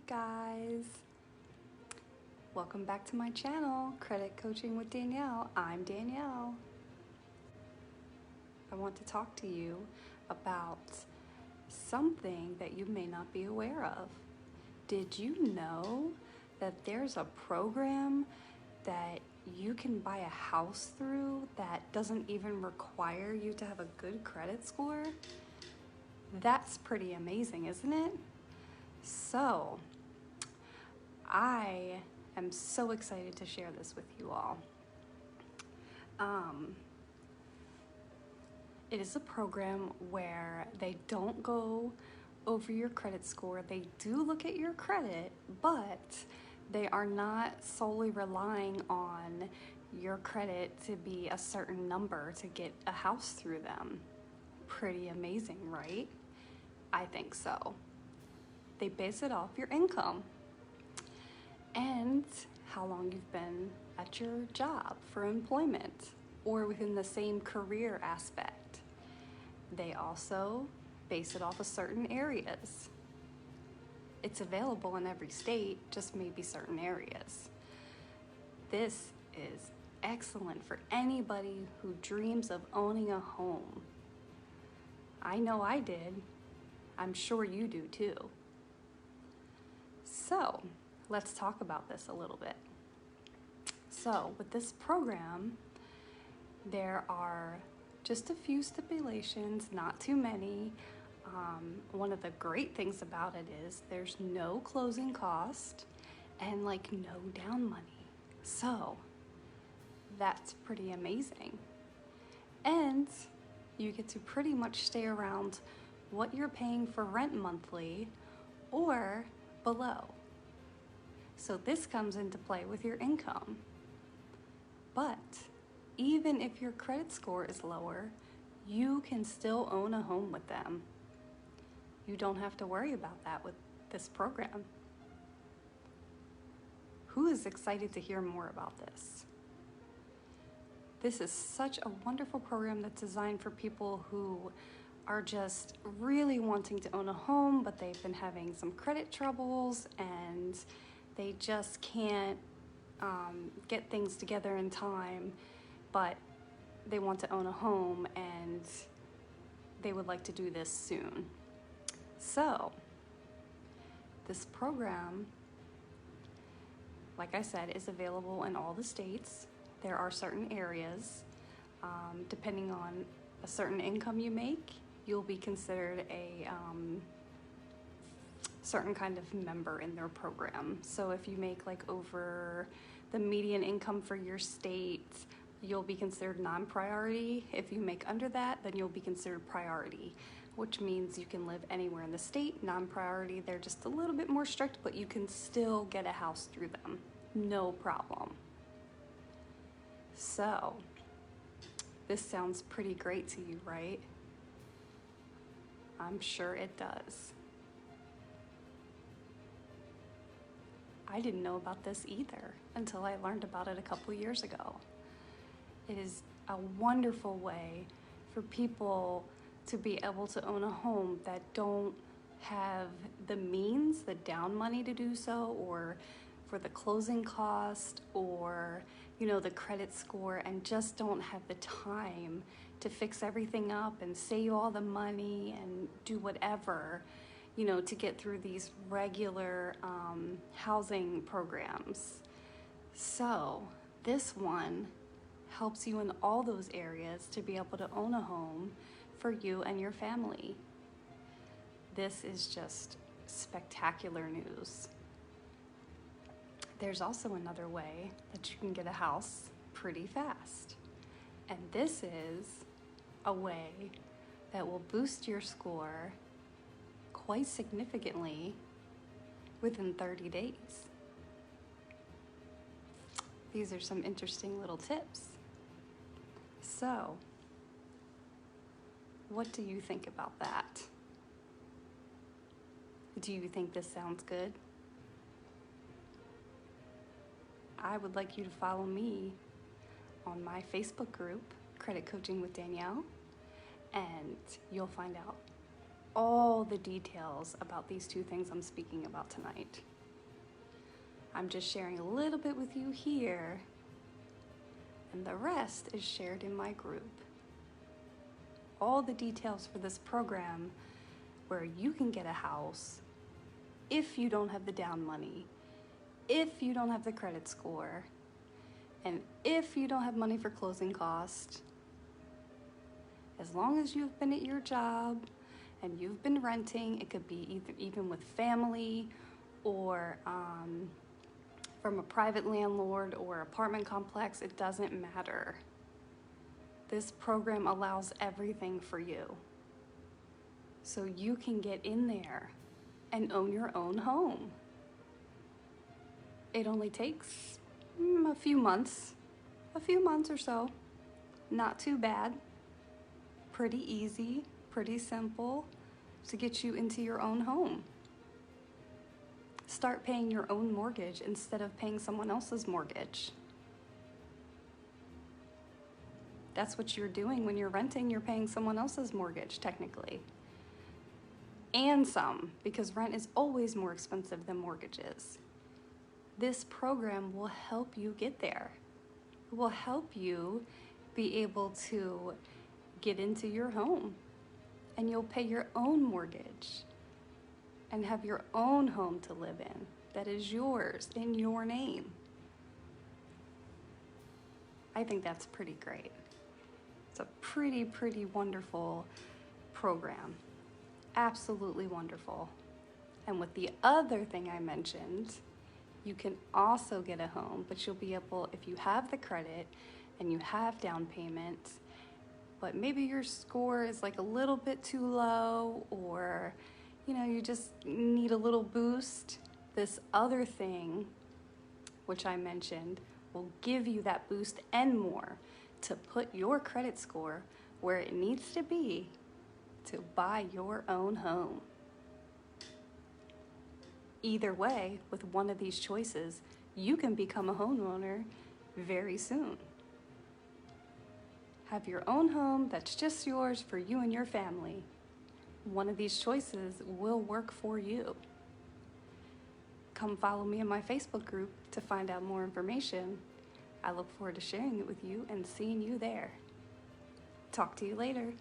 guys, welcome back to my channel, Credit Coaching with Danielle. I'm Danielle. I want to talk to you about something that you may not be aware of. Did you know that there's a program that you can buy a house through that doesn't even require you to have a good credit score? That's pretty amazing, isn't it? So, I am so excited to share this with you all. It is a program where they don't go over your credit score. They do look at your credit, but they are not solely relying on your credit to be a certain number to get a house through them. Pretty amazing, right? I think so. They base it off your income and how long you've been at your job for employment or within the same career aspect. They also base it off of certain areas. It's available in every state, just maybe certain areas. This is excellent for anybody who dreams of owning a home. I know I did. I'm sure you do too. So, let's talk about this a little bit. So, with this program, there are just a few stipulations, not too many. One of the great things about it is there's no closing cost and no down money. So, that's pretty amazing. And you get to pretty much stay around what you're paying for rent monthly or below. So this comes into play with your income. But even if your credit score is lower, you can still own a home with them. You don't have to worry about that with this program. Who is excited to hear more about this? This is such a wonderful program that's designed for people who are just really wanting to own a home, but they've been having some credit troubles and they just can't get things together in time, but they want to own a home and they would like to do this soon. So, this program, like I said, is available in all the states. There are certain areas, depending on a certain income you make, you'll be considered a certain kind of member in their program. So if you make over the median income for your state, you'll be considered non-priority. If you make under that, then you'll be considered priority, which means you can live anywhere in the state. Non-priority, they're just a little bit more strict, but you can still get a house through them, no problem. So, this sounds pretty great to you, right? I'm sure it does. I didn't know about this either until I learned about it a couple years ago. It is a wonderful way for people to be able to own a home that don't have the means, the down money to do so, or for the closing cost, or the credit score, and just don't have the time to fix everything up and save all the money and do whatever, to get through these regular housing programs. So this one helps you in all those areas to be able to own a home for you and your family. This is just spectacular news. There's also another way that you can get a house pretty fast. And this is a way that will boost your score quite significantly within 30 days. These are some interesting little tips. So, what do you think about that? Do you think this sounds good? I would like you to follow me on my Facebook group, Credit Coaching with Danielle, and you'll find out all the details about these two things I'm speaking about tonight. I'm just sharing a little bit with you here, and the rest is shared in my group. All the details for this program where you can get a house if you don't have the down money, if you don't have the credit score, and if you don't have money for closing costs. As long as you've been at your job and you've been renting, it could be even with family or from a private landlord or apartment complex, it doesn't matter. This program allows everything for you. So you can get in there and own your own home. It only takes a few months or so. Not too bad. Pretty easy, pretty simple to get you into your own home. Start paying your own mortgage instead of paying someone else's mortgage. That's what you're doing when you're renting. You're paying someone else's mortgage, technically. And some, because rent is always more expensive than mortgages. This program will help you get there. It will help you be able to get into your home, and you'll pay your own mortgage and have your own home to live in that is yours in your name. I think that's pretty great. It's a pretty wonderful program. Absolutely wonderful. And with the other thing I mentioned, you can also get a home, but you'll be able, if you have the credit and you have down payment, but maybe your score is like a little bit too low, or you just need a little boost, this other thing, which I mentioned, will give you that boost and more to put your credit score where it needs to be to buy your own home. Either way, with one of these choices, you can become a homeowner very soon. Have your own home that's just yours for you and your family. One of these choices will work for you. Come follow me in my Facebook group to find out more information. I look forward to sharing it with you and seeing you there. Talk to you later.